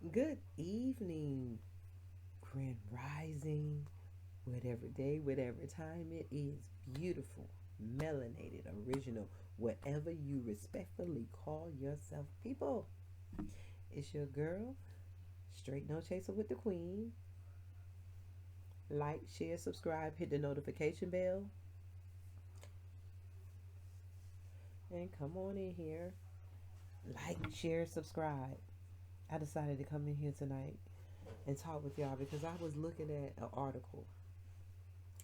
Good evening, Grand Rising, whatever day, whatever time it is, beautiful, melanated, original, whatever you respectfully call yourself, people. It's your girl, Straight No Chaser with the Queen. Like, share, subscribe, hit the notification bell, and come on in here. Like, share, subscribe. I decided to come in here tonight and talk with y'all because I was looking at an article.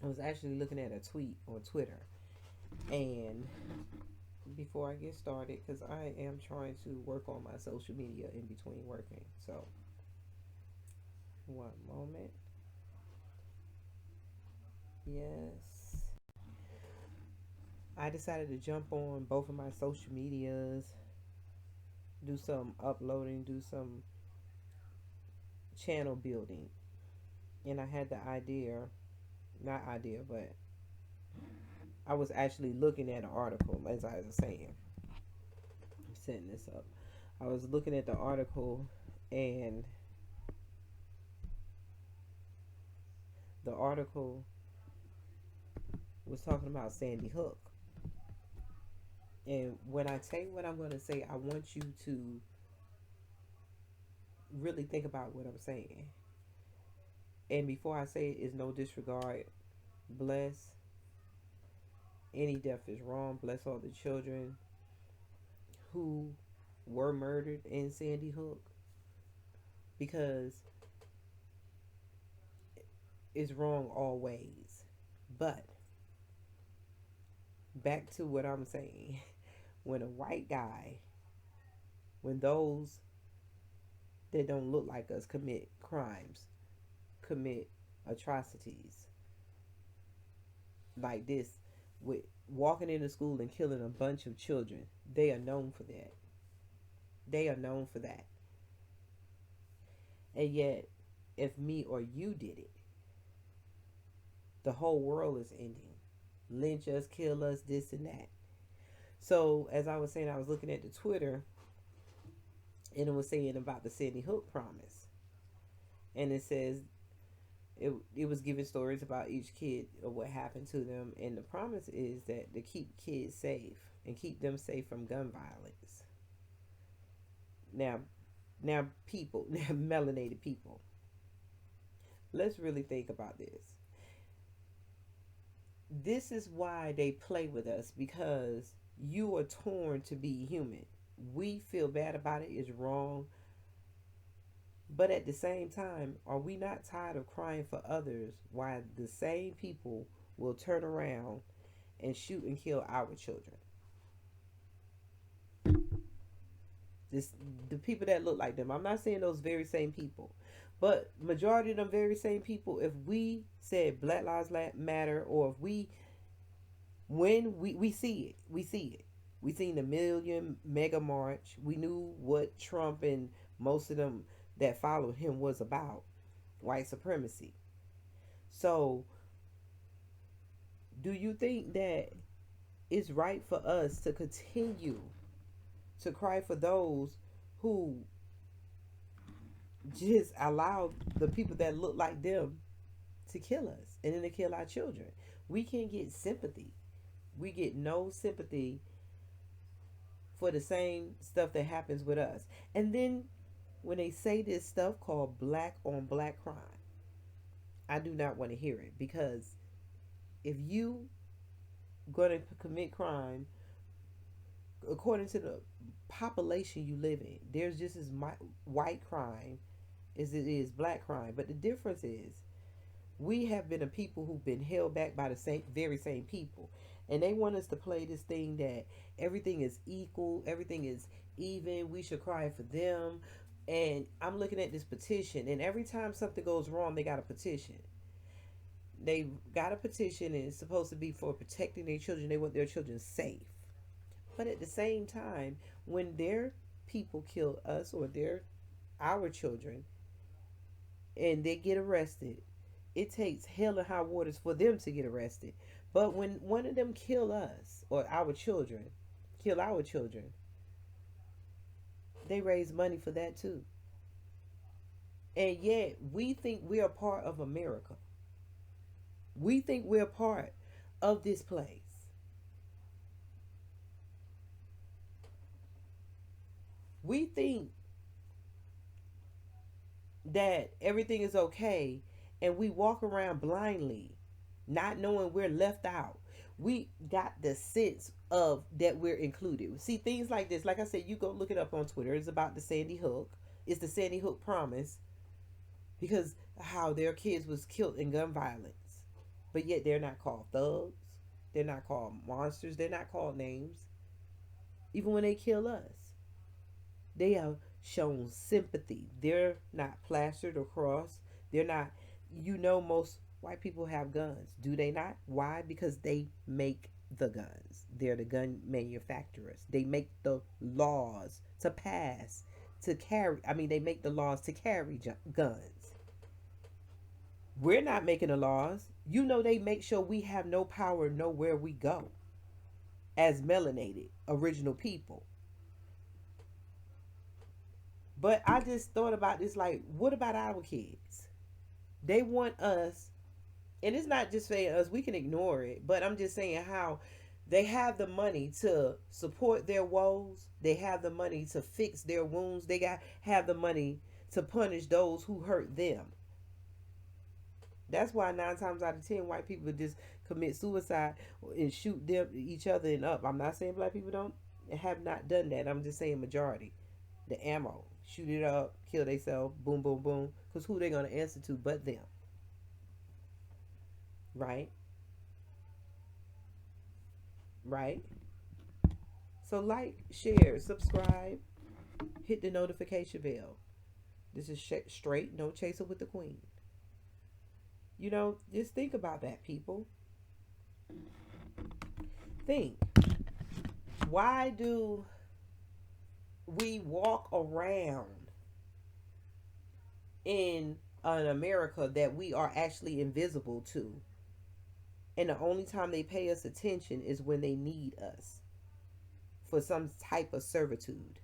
I was actually looking at a tweet on Twitter. And before I get started, because I am trying to work on my social media in between working. So, one moment. Yes. I decided to jump on both of my social medias, do some uploading, do some channel building. And I had the idea, not idea, but I was actually looking at an article as I was saying, setting this up. I was looking at the article, and the article was talking about Sandy Hook. And when I say what I'm going to say, I want you to really think about what I'm saying. And before I say it, is no disregard. Bless. Any death is wrong. Bless all the children who were murdered in Sandy Hook, because it's wrong always. But back to what I'm saying. When a white guy, when those that don't look like us commit crimes, commit atrocities like this, with walking into school and killing a bunch of children, they are known for that. They are known for that. And yet, if me or you did it, the whole world is ending. Lynch us, kill us, this and that. So, as I was saying, I was looking at the Twitter, and it was saying about the Sandy Hook promise. And it says it was giving stories about each kid or what happened to them, and the promise is that to keep kids safe and keep them safe from gun violence. Now, people, melanated people, let's really think about this. This is why they play with us, because you are torn to be human. We feel bad about it, it's wrong. But at the same time, are we not tired of crying for others while the same people will turn around and shoot and kill our children? This, the people that look like them. I'm not saying those very same people, but majority of them very same people. If we said Black Lives Matter, or if we, when we see it, we see it. We seen the million mega march. We knew what Trump and most of them that followed him was about, white supremacy. So, do you think that it's right for us to continue to cry for those who just allowed the people that look like them to kill us and then to kill our children? We can't get sympathy. We get no sympathy for the same stuff that happens with us. And then when they say this stuff called black on black crime, I do not want to hear it, because if you going to commit crime according to the population you live in, there's just as white crime as it is black crime. But the difference is, we have been a people who've been held back by the very same people, and they want us to play this thing that everything is equal, everything is even, we should cry for them. And I'm looking at this petition, and every time something goes wrong, they got a petition. They got a petition, and it's supposed to be for protecting their children. They want their children safe. But at the same time, when their people kill us, or our children, and they get arrested, it takes hell and high waters for them to get arrested. But when one of them kill us, or our children, they raise money for that too. And yet we think we're a part of America. We think we're a part of this place. We think that everything is okay, and we walk around blindly, not knowing we're left out. We got the sense of that we're included. See, things like this, like I said, you go look it up on Twitter. It's about the Sandy Hook. It's the Sandy Hook promise, because how their kids was killed in gun violence. But yet they're not called thugs. They're not called monsters. They're not called names. Even when they kill us, they have shown sympathy. They're not plastered across. They're not, most white people have guns. Do they not? Why? Because they make the guns. They're the gun manufacturers. They make the laws to pass, to carry. I mean, they make the laws to carry guns. We're not making the laws. They make sure we have no power nowhere we go as melanated original people. But I just thought about this, like, what about our kids? They want us, and it's not just saying us, we can ignore it, but I'm just saying how they have the money to support their woes. They have the money to fix their wounds. Have the money to punish those who hurt them. That's why 9 times out of 10 white people just commit suicide and shoot each other and up. I'm not saying black people don't have not done that. I'm just saying majority. The ammo, shoot it up, kill themselves, boom, boom, boom. Because who they gonna answer to but them, right? Right. So like, share, subscribe, hit the notification bell. This is straight, no chaser with the queen. Just think about that, people. Think. Why do we walk around in an America that we are actually invisible to? And the only time they pay us attention is when they need us for some type of servitude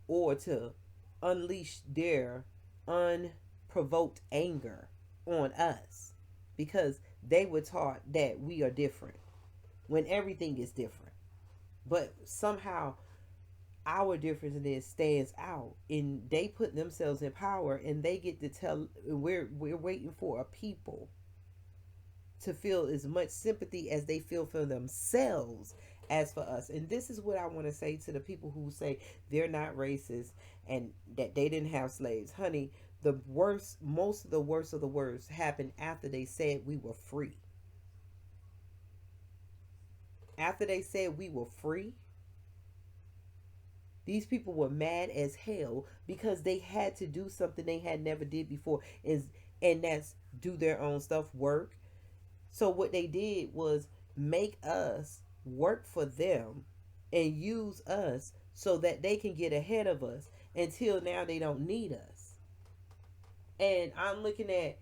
or to unleash their unprovoked anger on us, because they were taught that we are different when everything is different. But somehow our difference stands out, and they put themselves in power, and they get to tell. We're waiting for a people to feel as much sympathy as they feel for themselves as for us. And this is what I want to say to the people who say they're not racist and that they didn't have slaves. Honey, the worst, most of the worst of the worst happened after they said we were free. After they said we were free, these people were mad as hell because they had to do something they had never did before, and that's do their own stuff, work. So what they did was make us work for them and use us so that they can get ahead of us, until now they don't need us. And I'm looking at,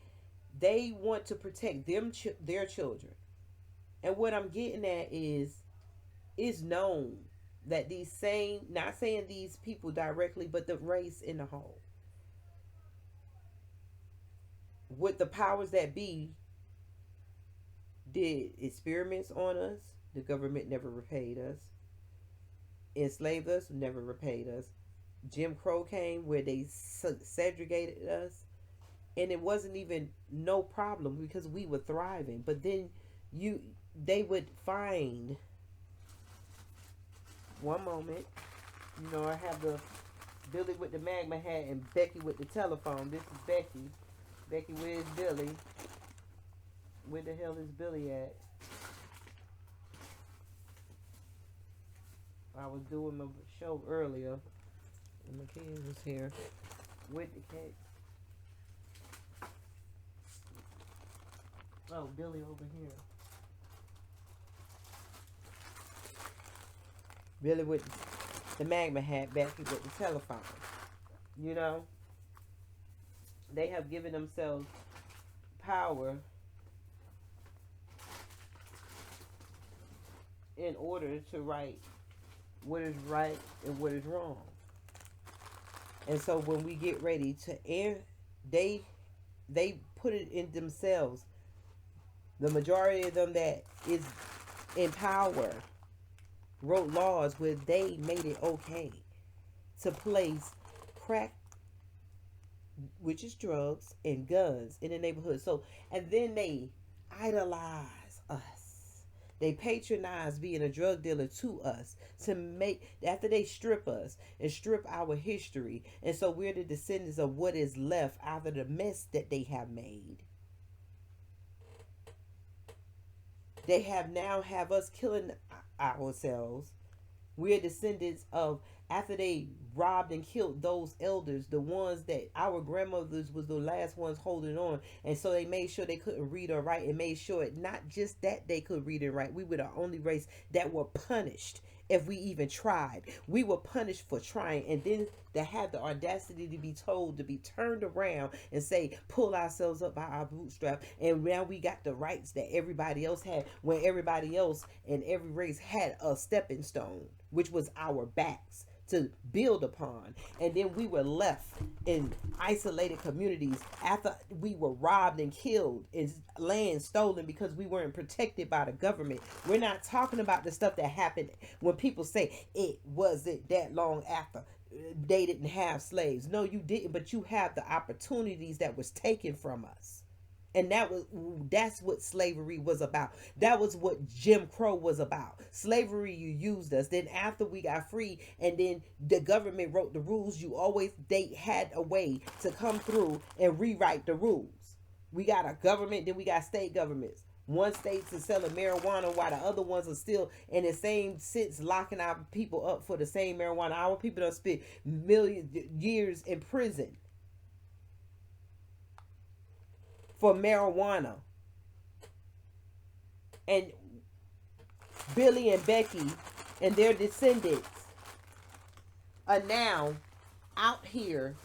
they want to protect their children. And what I'm getting at is, it's known that these same, not saying these people directly, but the race in the whole, with the powers that be, did experiments on us. The government never repaid us. Enslaved us, never repaid us. Jim Crow came where they segregated us, and it wasn't even no problem because we were thriving. But then they would find, one moment, I have the Billy with the magma hat and Becky with the telephone. This is Becky. Becky, where's Billy? Where the hell is Billy at? I was doing my show earlier, and the kid was here with the cat. Oh, Billy over here. Billy with the magma hat, Becky with the telephone. They have given themselves power in order to write what is right and what is wrong. And so when we get ready to end, they they put it in themselves. The majority of them that is in power wrote laws where they made it okay to place crack, which is drugs, and guns in the neighborhood. So, and then they idolize us. They patronize being a drug dealer to us to make, after they strip us and strip our history. And so we're the descendants of what is left after the mess that they have made. They have now have us killing ourselves. We're descendants of, after they robbed and killed those elders, the ones that our grandmothers was the last ones holding on. And so they made sure they couldn't read or write, and made sure not just that they could read and write. We were the only race that were punished if we even tried. We were punished for trying, and then to have the audacity to be told to be turned around and say, pull ourselves up by our bootstrap, and now we got the rights that everybody else had, when everybody else and every race had a stepping stone, which was our backs to build upon. And then we were left in isolated communities after we were robbed and killed and land stolen because we weren't protected by the government. We're not talking about the stuff that happened when people say it wasn't that long after they didn't have slaves. No, you didn't, but you have the opportunities that was taken from us. And that's what slavery was about. That was what Jim Crow was about. Slavery, you used us. Then after we got free, and then the government wrote the rules, you always, they had a way to come through and rewrite the rules. We got a government, then we got state governments. One state's is selling marijuana while the other ones are still in the same sense locking our people up for the same marijuana. Our people don't spend millions years in prison for marijuana. And Billy and Becky and their descendants are now out here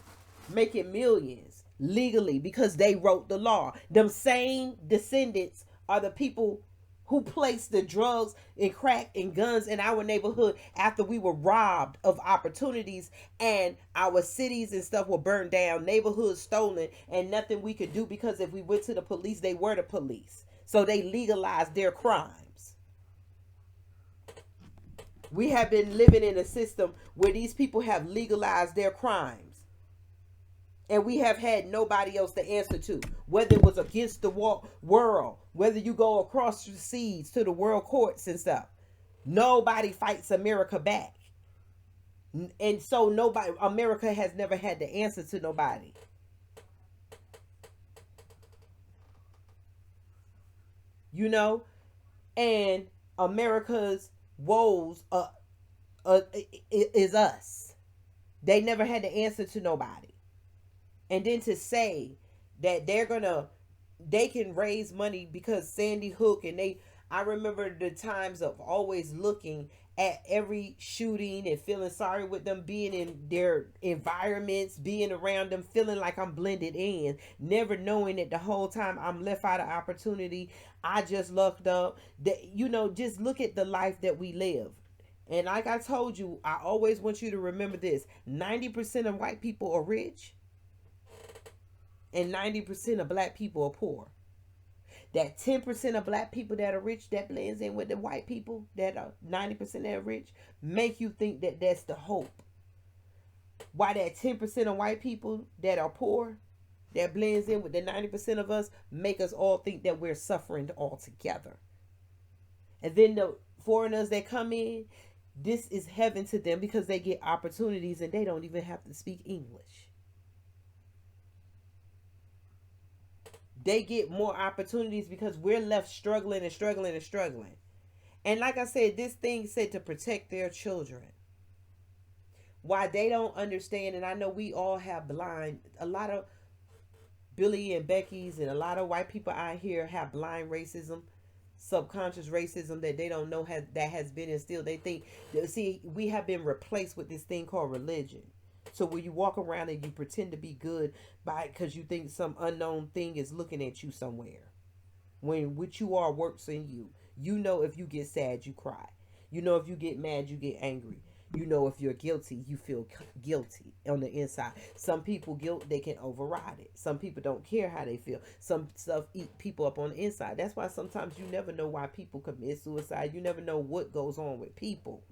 making millions legally because they wrote the law. Them same descendants are the people who placed the drugs and crack and guns in our neighborhood after we were robbed of opportunities, and our cities and stuff were burned down, neighborhoods stolen, and nothing we could do because if we went to the police, they were the police. So they legalized their crimes. We have been living in a system where these people have legalized their crimes. And we have had nobody else to answer to, whether it was against the world, whether you go across the seas to the world courts and stuff. Nobody fights America back. And so America has never had to answer to nobody. You know? And America's woes is us. They never had to answer to nobody. And then to say that they can raise money because Sandy Hook, and I remember the times of always looking at every shooting and feeling sorry with them, being in their environments, being around them, feeling like I'm blended in, never knowing that the whole time I'm left out of opportunity. I just looked up that, just look at the life that we live. And like I told you, I always want you to remember this: 90% of white people are rich, and 90% of black people are poor. That 10% of black people that are rich that blends in with the white people that are 90% that are rich, make you think that that's the hope. Why that 10% of white people that are poor that blends in with the 90% of us make us all think that we're suffering all together. And then the foreigners that come in, this is heaven to them because they get opportunities and they don't even have to speak English. They get more opportunities because we're left struggling and struggling and struggling. And like I said, this thing said to protect their children. Why they don't understand, and I know we all have a lot of Billy and Becky's and a lot of white people out here have blind racism, subconscious racism that they don't know that has been instilled. They think, see, we have been replaced with this thing called religion. So when you walk around and you pretend to be good because you think some unknown thing is looking at you somewhere, when what you are works in you. You know, if you get sad, you cry. You know, if you get mad, you get angry. You know, if you're guilty, you feel guilty on the inside. Some people guilt, they can override it. Some people don't care how they feel. Some stuff eat people up on the inside. That's why sometimes you never know why people commit suicide. You never know what goes on with people.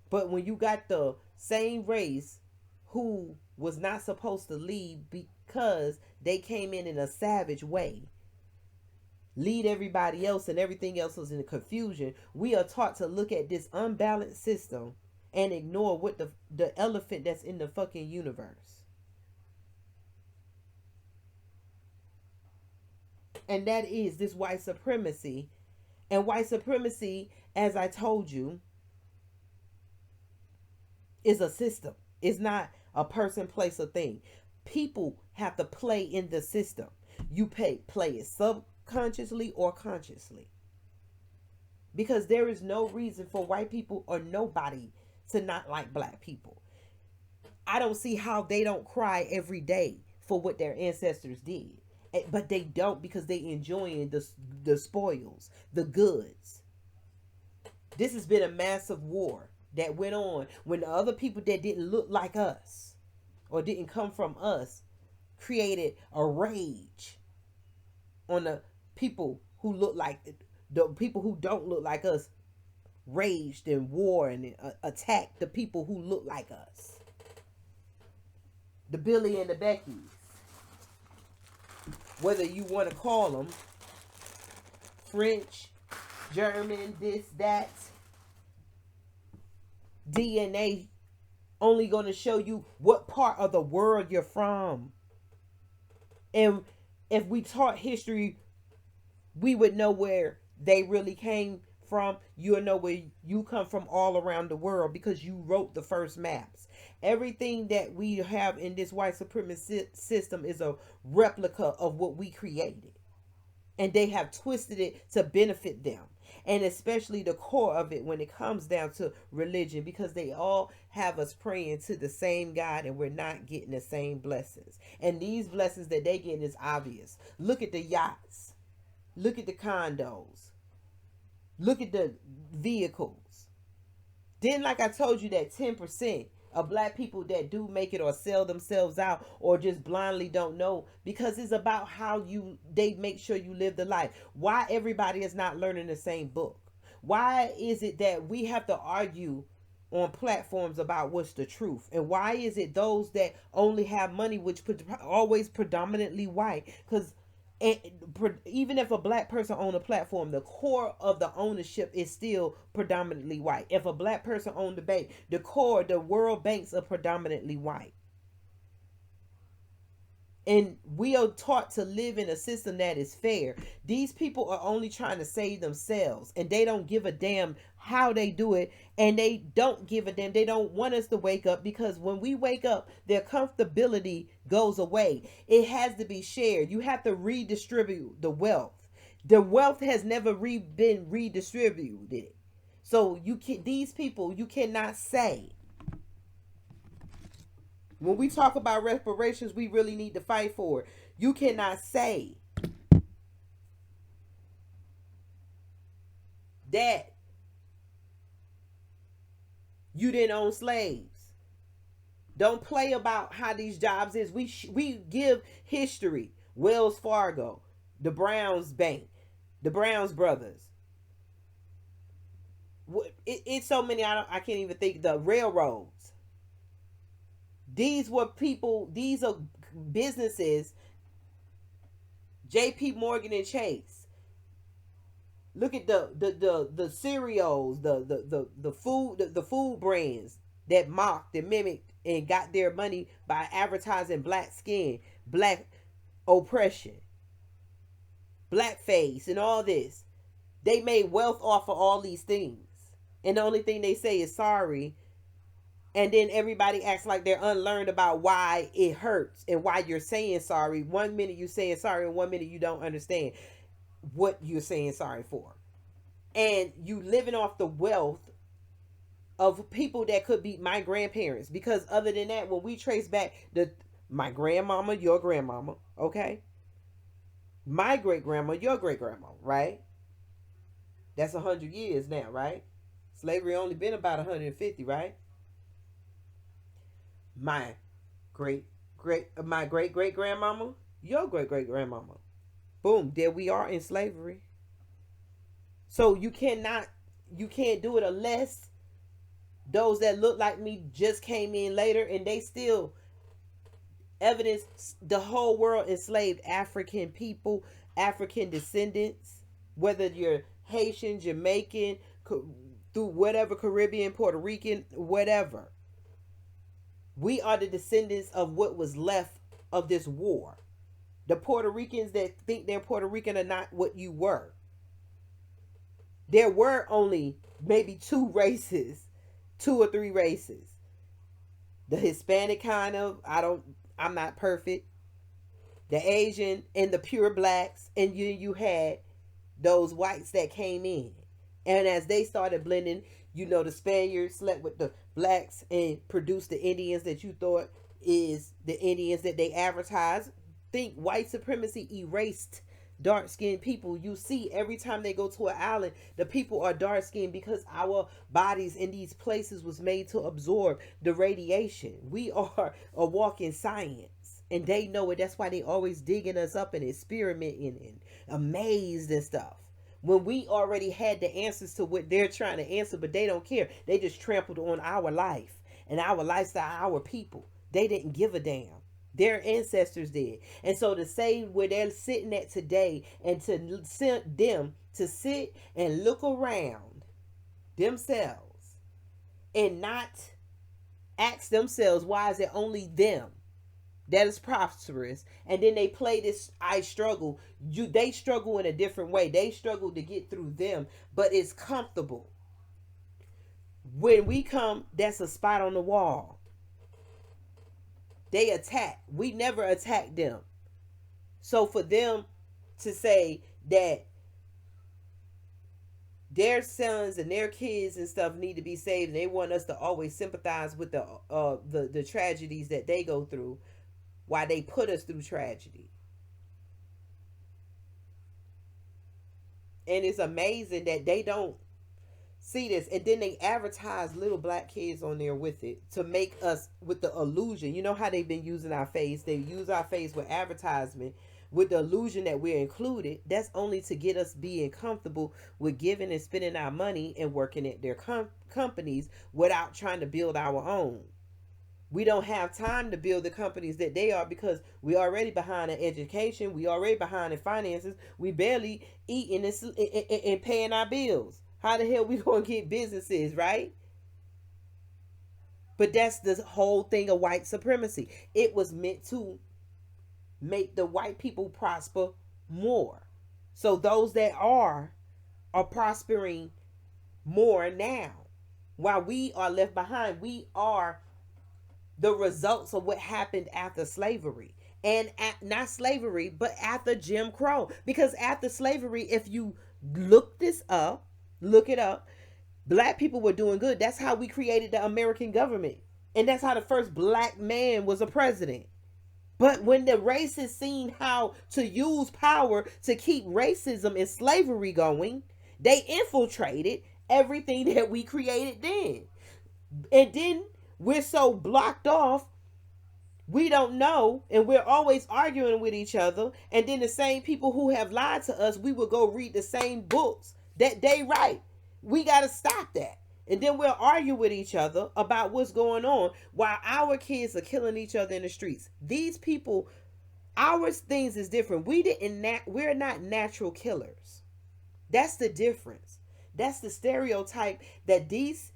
But when you got the same race who was not supposed to lead because they came in a savage way, lead everybody else, and everything else was in confusion, we are taught to look at this unbalanced system and ignore what the elephant that's in the fucking universe. And that is this white supremacy. And white supremacy, as I told you, is a system. It's not a person, place, or thing. People have to play in the system. You play it subconsciously or consciously. Because there is no reason for white people or nobody to not like black people. I don't see how they don't cry every day for what their ancestors did. But they don't, because they enjoying the spoils, the goods. This has been a massive war that went on when the other people that didn't look like us or didn't come from us created a rage on the people who look like the people who don't look like us, raged and war and attacked the people who look like us. The Billy and the Beckys, whether you want to call them French, German, this, that. DNA only going to show you what part of the world you're from. And if we taught history, we would know where they really came from. You'll know where you come from all around the world because you wrote the first maps. Everything that we have in this white supremacist system is a replica of what we created. And they have twisted it to benefit them. And especially the core of it when it comes down to religion, because they all have us praying to the same God and we're not getting the same blessings. And these blessings that they get is obvious. Look at the yachts. Look at the condos. Look at the vehicles. Then, like I told you, that 10% of black people that do make it or sell themselves out or just blindly don't know, because it's about how they make sure you live the life. Why everybody is not learning the same book? Why is it that we have to argue on platforms about what's the truth? And why is it those that only have money, which always predominantly white? Because even if a black person owns a platform, the core of the ownership is still predominantly white. If a black person owns the bank, the core, the world banks are predominantly white. And we are taught to live in a system that is fair. These people are only trying to save themselves, and they don't give a damn how they do it. And they don't give a damn. They don't want us to wake up, because when we wake up, their comfortability goes away. It has to be shared. You have to redistribute the wealth. The wealth has never been redistributed. So these people, you cannot say. When we talk about reparations, we really need to fight for it. You cannot say that you didn't own slaves. Don't play about how these jobs is. We give history. Wells Fargo, the Browns Bank, the Browns brothers. It's so many. I can't even think. The railroads. These were people, these are businesses, JP Morgan and Chase. Look at the cereals, the food brands that mocked and mimicked and got their money by advertising black skin, black oppression, blackface, and all this. They made wealth off of all these things. And the only thing they say is sorry. And then everybody acts like they're unlearned about why it hurts and why you're saying sorry. 1 minute you're saying sorry and 1 minute you don't understand what you're saying sorry for. And you living off the wealth of people that could be my grandparents. Because other than that, when we trace back my grandmama, your grandmama, okay? My great grandma, your great grandma, right? That's 100 years now, right? Slavery only been about 150, right? My great great grandmama, your great great grandmama. Boom, there we are in slavery. So you can't do it unless those that look like me just came in later and they still evidence the whole world enslaved African people, African descendants, whether you're Haitian, Jamaican, through whatever, Caribbean, Puerto Rican, whatever. We are the descendants of what was left of this war. The Puerto Ricans that think they're Puerto Rican are not what you were. There were only maybe two races, two or three races. The Hispanic kind of, I'm not perfect. The Asian and the pure blacks, and you had those whites that came in. And as they started blending, the Spaniards slept with the blacks and produced the Indians that you thought is the Indians that they advertise. Think white supremacy erased dark skinned people. You see every time they go to an island, the people are dark skinned because our bodies in these places was made to absorb the radiation. We are a walking science, and they know it. That's why they always digging us up and experimenting and amazed and stuff, when we already had the answers to what they're trying to answer. But they don't care. They just trampled on our life and our lifestyle, our people. They didn't give a damn. Their ancestors did. And so to say where they're sitting at today, and to send them to sit and look around themselves and not ask themselves, why is it only them that is prosperous? And then they play this I struggle. They struggle in a different way. They struggle to get through them, but it's comfortable. When we come, that's a spot on the wall. They attack. We never attack them. So for them to say that their sons and their kids and stuff need to be saved, and they want us to always sympathize with the tragedies that they go through, while they put us through tragedy. And it's amazing that they don't see this, and then they advertise little black kids on there with it to make us with the illusion. You know how they've been using our face? They use our face with advertisement with the illusion that we're included. That's only to get us being comfortable with giving and spending our money and working at their companies without trying to build our own. We don't have time to build the companies that they are, because we already behind in education. We already behind in finances. We barely eating and paying our bills. How the hell we gonna get businesses, right? But that's the whole thing of white supremacy. It was meant to make the white people prosper more. So those that are prospering more now, while we are left behind. We are the results of what happened after slavery. And not slavery, but after Jim Crow. Because after slavery, if you look this up, look it up, black people were doing good. That's how we created the American government. And that's how the first black man was a president. But when the racists seen how to use power to keep racism and slavery going, they infiltrated everything that we created then. And then we're so blocked off, we don't know, and we're always arguing with each other. And then the same people who have lied to us, we will go read the same books that they write. We got to stop that. And then we'll argue with each other about what's going on while our kids are killing each other in the streets. These people, our things is different. We're not natural killers. That's the difference. That's the stereotype that these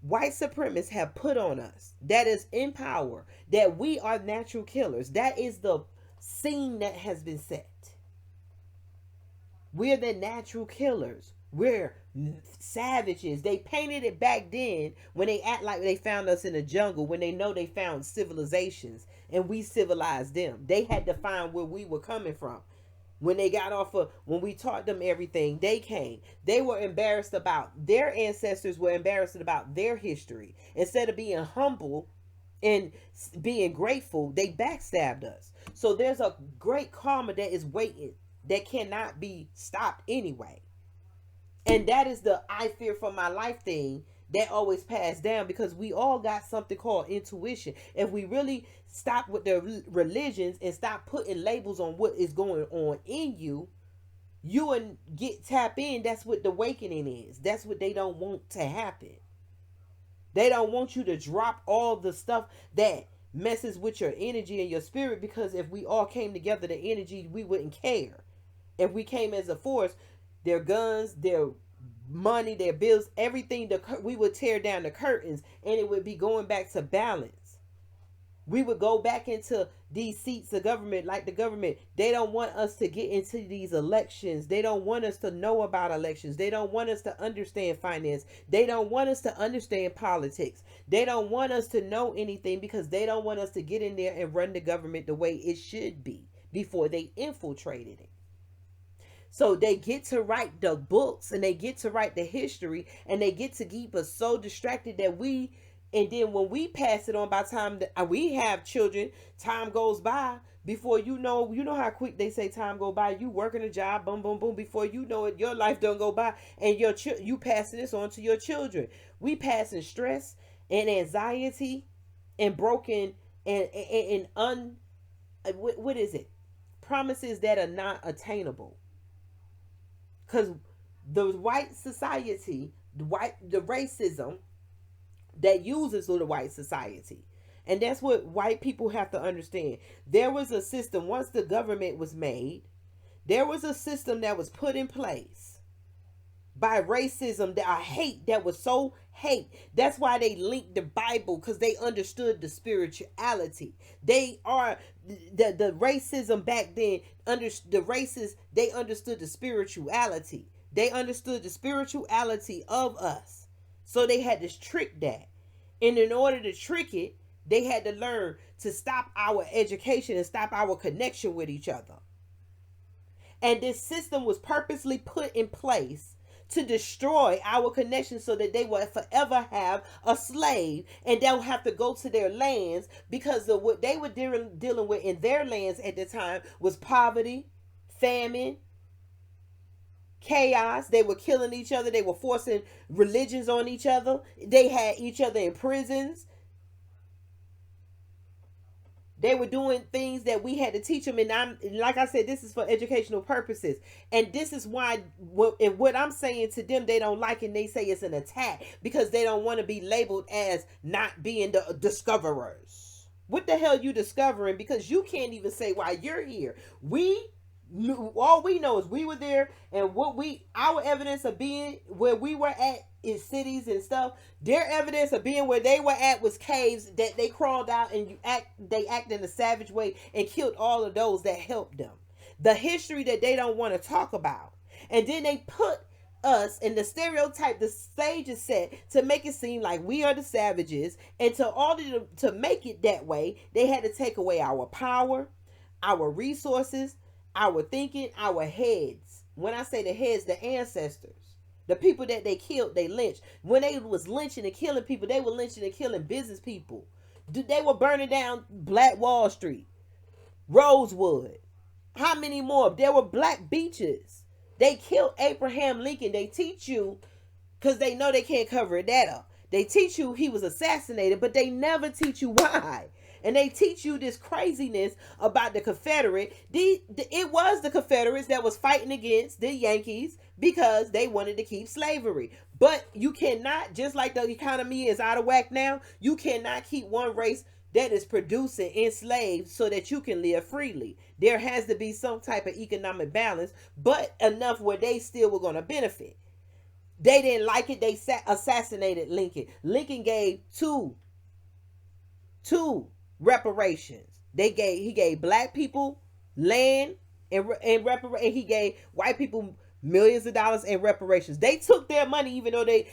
white supremacists have put on us, that is in power, that we are natural killers. That is the scene that has been set. We're the natural killers. We're savages. They painted it back then when they act like they found us in the jungle, when they know they found civilizations and we civilized them. They had to find where we were coming from. When they got off of, when we taught them everything, they came. They were embarrassed about, their ancestors were embarrassed about their history. Instead of being humble and being grateful, they backstabbed us. So there's a great karma that is waiting that cannot be stopped anyway. And that is the I fear for my life thing that always passed down, because we all got something called intuition. If we really stop with the religions and stop putting labels on what is going on in you, you and get tap in. That's what the awakening is. That's what they don't want to happen. They don't want you to drop all the stuff that messes with your energy and your spirit, because if we all came together, the energy, we wouldn't care. If we came as a force, their guns, their money, their bills, everything, we would tear down the curtains and it would be going back to balance. We would go back into these seats of government. Like the government, they don't want us to get into these elections. They don't want us to know about elections. They don't want us to understand finance. They don't want us to understand politics. They don't want us to know anything, because they don't want us to get in there and run the government the way it should be before they infiltrated it. So they get to write the books and they get to write the history, and they get to keep us so distracted that and then when we pass it on, by the time that we have children, time goes by. Before you know how quick they say time go by. You working a job, boom, boom, boom. Before you know it, your life don't go by, and you passing this on to your children. We passing stress and anxiety and broken and what is it? Promises that are not attainable. Because the white society, the racism that uses the white society. And that's what white people have to understand. There was a system, once the government was made, there was a system that was put in place by racism, that I hate, that was so hate. That's why they linked the Bible, because they understood the spirituality. They are the racism back then. The racists, they understood the spirituality. They understood the spirituality of us. So they had to trick that. And in order to trick it, they had to learn to stop our education and stop our connection with each other. And this system was purposely put in place to destroy our connection, so that they will forever have a slave, and they'll have to go to their lands, because of what they were dealing with in their lands at the time was poverty, famine, chaos. They were killing each other. They were forcing religions on each other. They had each other in prisons. They were doing things that we had to teach them. And like I said, this is for educational purposes. And this is why what I'm saying to them, they don't like, and they say it's an attack, because they don't want to be labeled as not being the discoverers. What the hell you discovering? Because you can't even say why you're here. All we know is we were there, and our evidence of being where we were at in cities and stuff. Their evidence of being where they were at was caves that they crawled out, and they acted in a savage way and killed all of those that helped them. The history that they don't want to talk about. And then they put us in the stereotype. The stage is set to make it seem like we are the savages, and to make it that way, they had to take away our power, our resources, our thinking, our heads. When I say the heads, the ancestors. The people that they killed, they lynched. When they was lynching and killing people, they were lynching and killing business people. They were burning down Black Wall Street, Rosewood. How many more? There were black beaches. They killed Abraham Lincoln. They teach you, because they know they can't cover that up. They teach you he was assassinated, but they never teach you why. And they teach you this craziness about the Confederate. It was the Confederates that was fighting against the Yankees because they wanted to keep slavery. But you cannot, just like the economy is out of whack now, you cannot keep one race that is producing enslaved so that you can live freely. There has to be some type of economic balance, but enough where they still were going to benefit. They didn't like it. They assassinated Lincoln. Lincoln gave two reparations. He gave black people land and he gave white people millions of dollars in reparations. They took their money even though they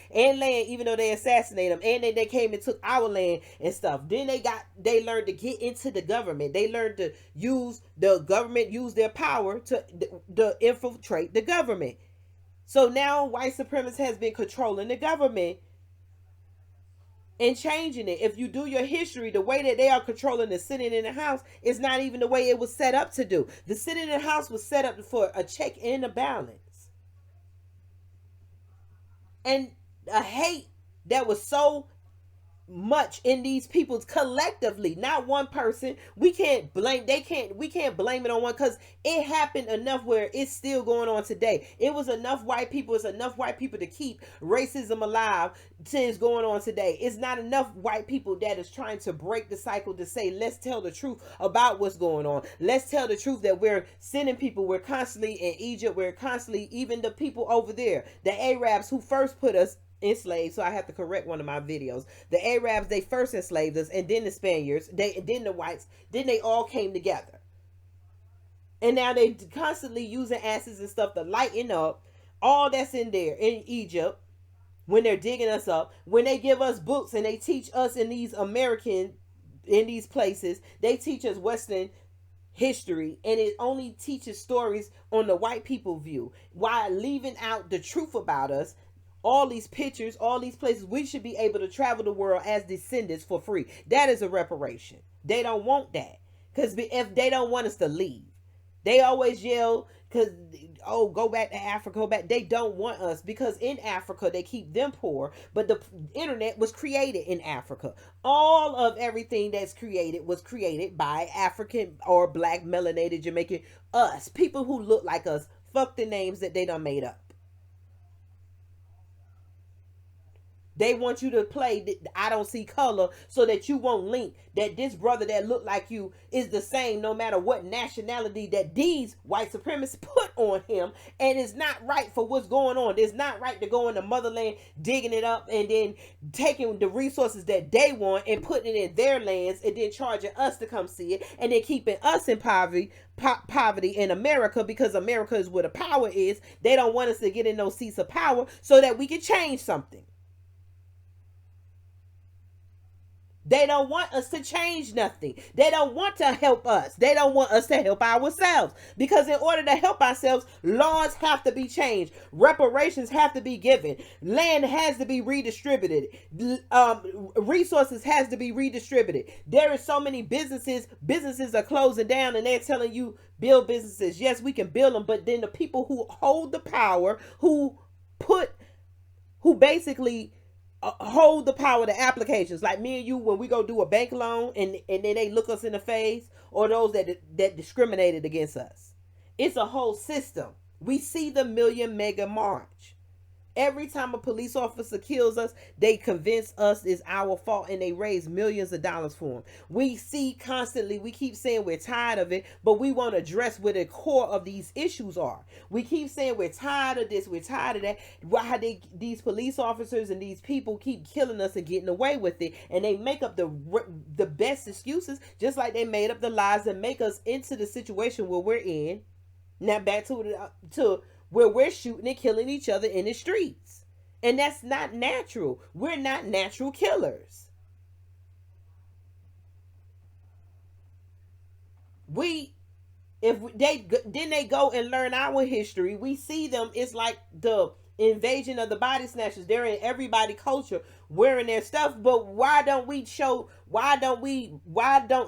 assassinated them, and then they came and took our land and stuff. Then they learned to get into the government. They learned to use their power to infiltrate the government. So now white supremacists has been controlling the government and changing it. If you do your history, the way that they are controlling the sitting in the house is not even the way it was set up to do. The sitting in the house was set up for a check and a balance. and a hate that was so much in these people's collectively, not one person. We can't blame it on one, because it happened enough where it's still going on today. It was enough white people, it's enough white people to keep racism alive till it's going on today. It's not enough white people that is trying to break the cycle to say, let's tell the truth about what's going on. Let's tell the truth that we're sending people. We're constantly in Egypt, we're constantly, even the people over there, the Arabs who first put us enslaved. So I have to correct one of my videos. The Arabs, they first enslaved us, and then the Spaniards, then the whites, then they all came together. And now they constantly using acids and stuff to lighten up all that's in there in Egypt when they're digging us up. When they give us books and they teach us in these American, in these places, they teach us Western history, and it only teaches stories on the white people view, while leaving out the truth about us. All these pictures, all these places, we should be able to travel the world as descendants for free. That is a reparation. They don't want that, because if they don't want us to leave, they always yell, because, oh, go back to Africa, go back. They don't want us, because in Africa they keep them poor, but the internet was created in Africa. All of everything that's created was created by African or black melanated Jamaican, us, people who look like us. Fuck the names that they done made up. They want you to play I don't see color, so that you won't link that this brother that look like you is the same, no matter what nationality that these white supremacists put on him. And it's not right for what's going on. It's not right to go in the motherland, digging it up, and then taking the resources that they want and putting it in their lands, and then charging us to come see it, and then keeping us in poverty in America, because America is where the power is. They don't want us to get in those seats of power so that we can change something. They don't want us to change nothing. They don't want to help us. They don't want us to help ourselves. Because in order to help ourselves, laws have to be changed. Reparations have to be given. Land has to be redistributed. Resources has to be redistributed. There is so many businesses. Businesses are closing down, and they're telling you build businesses. Yes, we can build them, but then the people who hold the power, who basically hold the power to applications, like me and you, when we go do a bank loan, and then they look us in the face, or those that discriminated against us. It's a whole system. We see the Million Mega March. Every time a police officer kills us, they convince us it's our fault, and they raise millions of dollars for them. We see constantly, we keep saying we're tired of it, but we won't address where the core of these issues are. We keep saying we're tired of this, we're tired of that. Why these police officers and these people keep killing us and getting away with it, and they make up the best excuses, just like they made up the lies that make us into the situation where we're in. Now back to where we're shooting and killing each other in the streets. And that's not natural. We're not natural killers. If they go and learn our history, we see them. It's like the invasion of the body snatchers. They're in everybody's culture, wearing their stuff. But why don't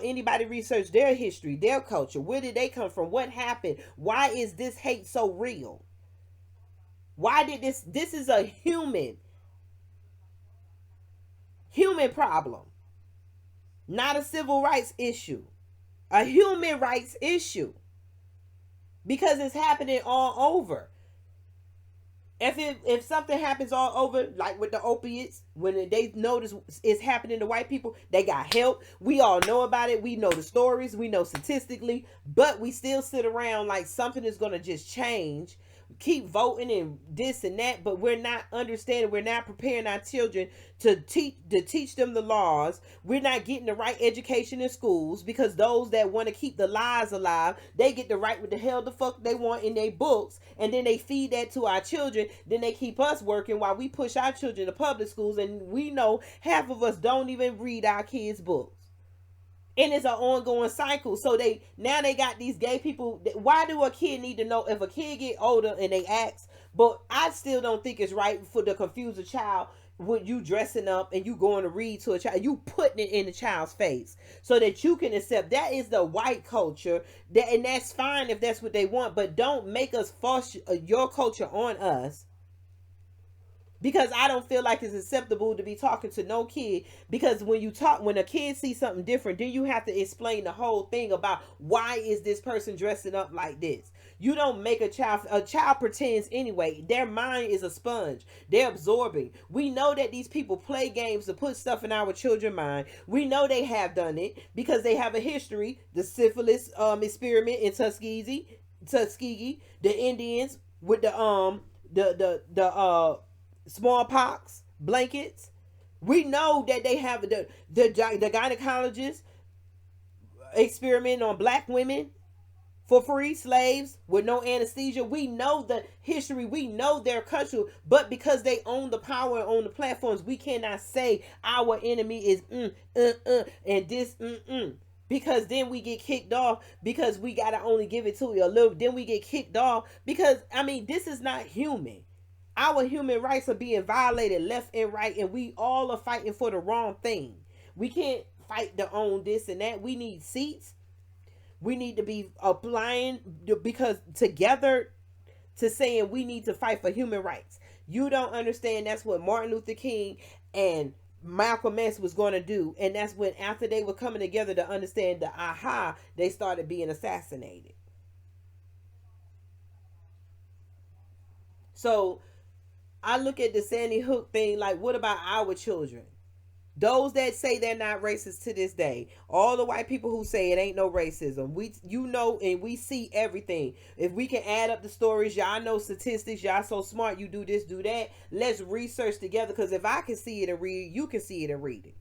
anybody research their history, their culture? Where did they come from? What happened? Why is this hate so real? Why did this is a human problem, not a civil rights issue, a human rights issue, because it's happening all over. If something happens all over, like with the opiates, when they notice it's happening to white people, they got help. We all know about it. We know the stories. We know statistically, but we still sit around like something is going to just change. Keep voting and this and that, but we're not understanding. We're not preparing our children to teach them the laws. We're not getting the right education in schools, because those that want to keep the lies alive, they get to write what the hell the fuck they want in their books, and then they feed that to our children. Then they keep us working while we push our children to public schools, and we know half of us don't even read our kids' books. And it's an ongoing cycle. So they got these gay people. Why do a kid need to know? If a kid get older and they ask, but I still don't think it's right for to confuse a child with you dressing up and you going to read to a child, you putting it in the child's face so that you can accept. That is the white culture, and that's fine if that's what they want, but don't make us force your culture on us, because I don't feel like it's acceptable to be talking to no kid. Because when a kid sees something different, then you have to explain the whole thing about why is this person dressing up like this. You don't make a child pretends anyway. Their mind is a sponge. They're absorbing. We know that these people play games to put stuff in our children's mind. We know they have done it because they have a history. The syphilis experiment in Tuskegee, the Indians with the smallpox blankets. We know that they have the gynecologist experiment on black women for free, slaves with no anesthesia. We know the history. We know their culture. But because they own the power and own the platforms, we cannot say our enemy is and this because then we get kicked off because we gotta only give it to you a little. Then we get kicked off because this is not human. Our human rights are being violated left and right, and we all are fighting for the wrong thing. We can't fight to own this and that. We need seats. We need to be applying because together to saying we need to fight for human rights. You don't understand that's what Martin Luther King and Malcolm X was going to do. And that's when after they were coming together to understand they started being assassinated. So I look at the Sandy Hook thing like, what about our children? Those that say they're not racist to this day, all the white people who say it ain't no racism, and we see everything. If we can add up the stories, y'all know statistics, y'all so smart, you do this, do that. Let's research together, because if I can see it and read, you can see it and read it.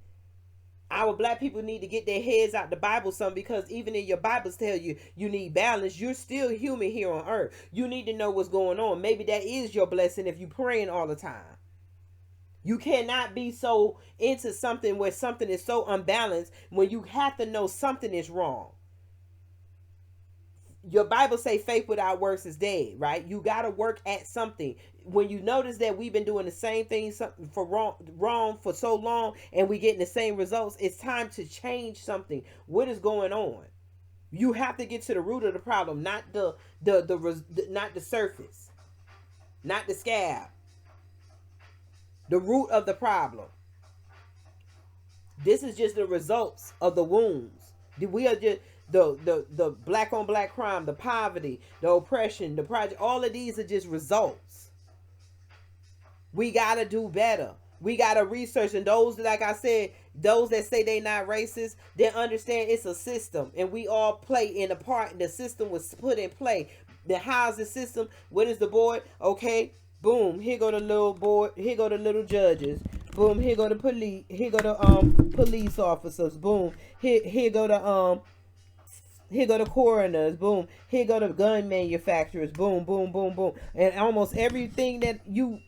Our black people need to get their heads out the Bible some, because even in your Bibles tell you need balance. You're still human here on earth. You need to know what's going on. Maybe that is your blessing if you're praying all the time. You cannot be so into something where something is so unbalanced when you have to know something is wrong. Your Bible say faith without works is dead, right? You got to work at something. When you notice that we've been doing the same thing for wrong for so long and we getting the same results, it's time to change something. What is going on? You have to get to the root of the problem, not the not the surface, not the scab. The root of the problem. This is just the results of the wounds. We are just the black on black crime, the poverty, the oppression, the project. All of these are just results. We gotta do better. We gotta research, and those, like I said, those that say they not racist, they understand it's a system, and we all play in a part. And the system was put in play. The housing system. What is the board? Okay. Boom, here go the little board, here go the little judges. Boom, here go the police, here go the police officers. Boom, here go the coroners. Boom, here go the gun manufacturers. Boom, boom, boom, boom. And almost everything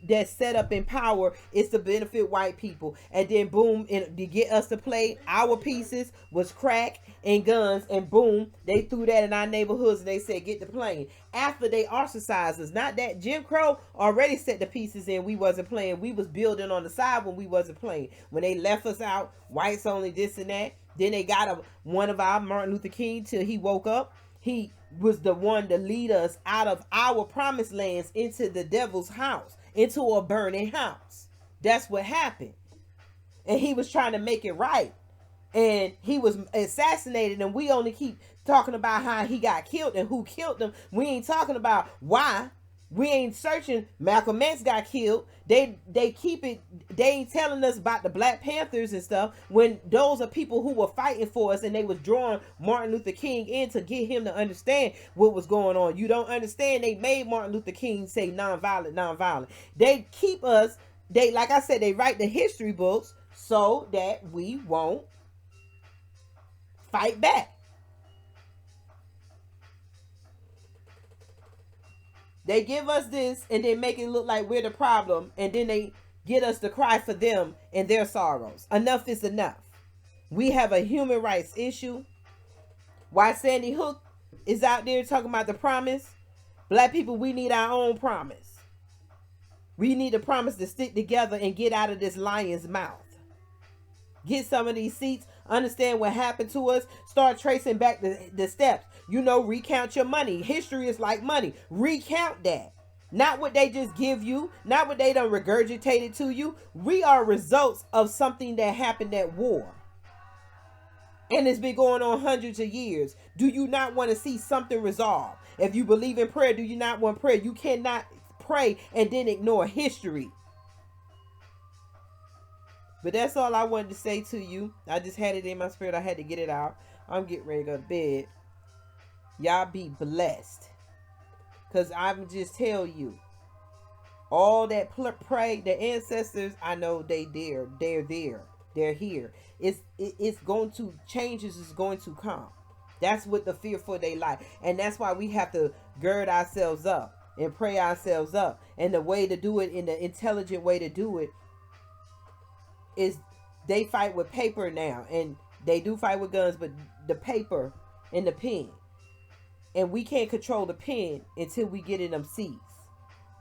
that's set up in power is to benefit white people. And then boom, and to get us to play our pieces was crack and guns, and boom, they threw that in our neighborhoods and they said get the plane. After they ostracized us. Not that Jim Crow already set the pieces in, we wasn't playing. We was building on the side when we wasn't playing. When they left us out, whites only, this and that. Then they got one of our Martin Luther King till he woke up. He was the one to lead us out of our promised lands into the devil's house, into a burning house. That's what happened. And he was trying to make it right. And he was assassinated, and we only keep talking about how he got killed and who killed him. We ain't talking about why. We ain't searching. Malcolm X got killed. They keep it. They ain't telling us about the Black Panthers and stuff, when those are people who were fighting for us, and they was drawing Martin Luther King in to get him to understand what was going on. You don't understand. They made Martin Luther King say nonviolent, nonviolent. They keep us. They, like I said, they write the history books so that we won't fight back. They give us this and then make it look like we're the problem, and then they get us to cry for them and their sorrows. Enough is enough. We have a human rights issue. Why Sandy Hook is out there talking about the promise? Black people, we need our own promise. We need a promise to stick together and get out of this lion's mouth. Get some of these seats, understand what happened to us, start tracing back the steps. Recount your money. History is like money. Recount that. Not what they just give you, not what they done regurgitated to you. We are results of something that happened at war. And it's been going on hundreds of years. Do you not want to see something resolved? If you believe in prayer, do you not want prayer? You cannot pray and then ignore history. But that's all I wanted to say to you. I just had it in my spirit. I had to get it out. I'm getting ready to go to bed. Y'all be blessed. Because I'm just tell you, all that pray, the ancestors, I know they there. They're there. They're here. It's going to, changes is going to come. That's what the fear for their life. And that's why we have to gird ourselves up and pray ourselves up. And the way to do it, in the intelligent way to do it, is they fight with paper now. And they do fight with guns, but the paper and the pen. And we can't control the pen until we get in them seats.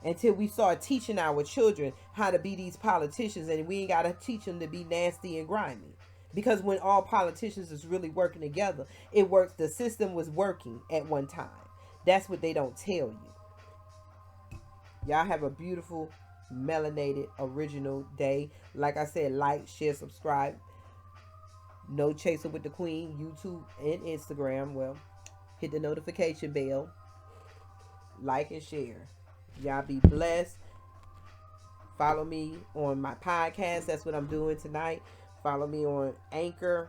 Until we start teaching our children how to be these politicians. And we ain't got to teach them to be nasty and grimy. Because when all politicians is really working together, it works. The system was working at one time. That's what they don't tell you. Y'all have a beautiful, melanated, original day. Like I said, like, share, subscribe. No Chaser with the Queen, YouTube and Instagram. Well, hit the notification bell. Like and share. Y'all be blessed. Follow me on my podcast. That's what I'm doing tonight. Follow me on Anchor.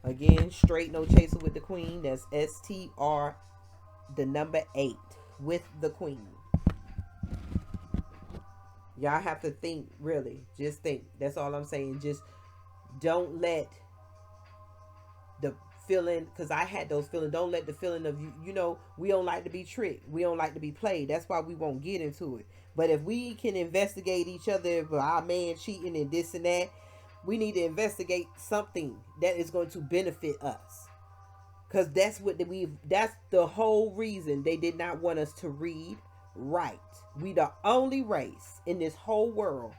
Again, straight No Chaser with the Queen. That's STR, the number 8 with the Queen. Y'all have to think, really. Just think. That's all I'm saying. Just don't let the feeling, because I had those feelings, don't let the feeling of you know, we don't like to be tricked. We don't like to be played. That's why we won't get into it. But if we can investigate each other for our man cheating and this and that, we need to investigate something that is going to benefit us. Because that's the whole reason they did not want us to read, write. We the only race in this whole world,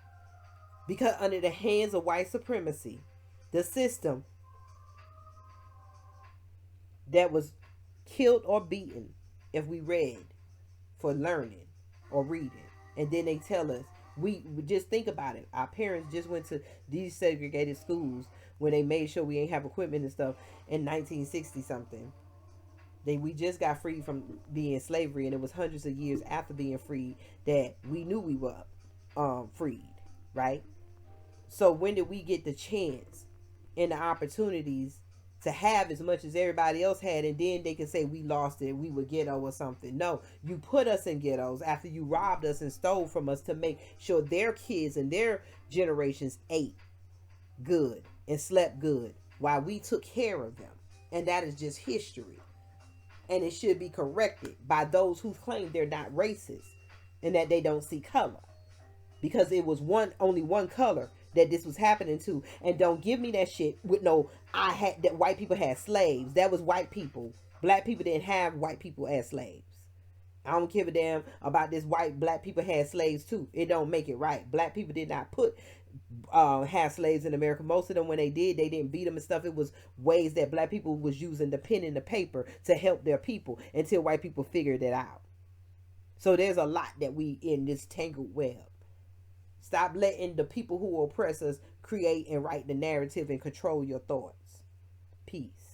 because under the hands of white supremacy, the system, that was killed or beaten if we read for learning or reading. And then they tell us, we just think about it. Our parents just went to desegregated schools when they made sure we ain't have equipment and stuff in 1960 something. We just got freed from being slavery, and it was hundreds of years after being freed that we knew we were freed, right? So when did we get the chance and the opportunities to have as much as everybody else had, and then they can say we lost it, we were ghetto or something? No, you put us in ghettos after you robbed us and stole from us to make sure their kids and their generations ate good and slept good while we took care of them. And that is just history. And it should be corrected by those who claim they're not racist and that they don't see color. Because it was only one color that this was happening to. And don't give me that shit with that white people had slaves. That was white people. Black people didn't have white people as slaves. I don't give a damn about this black people had slaves too. It don't make it right. Black people did not have slaves in America. Most of them, when they didn't beat them and stuff. It was ways that black people was using the pen and the paper to help their people until white people figured it out. So there's a lot that we in this tangled web. Stop letting the people who oppress us create and write the narrative and control your thoughts. Peace.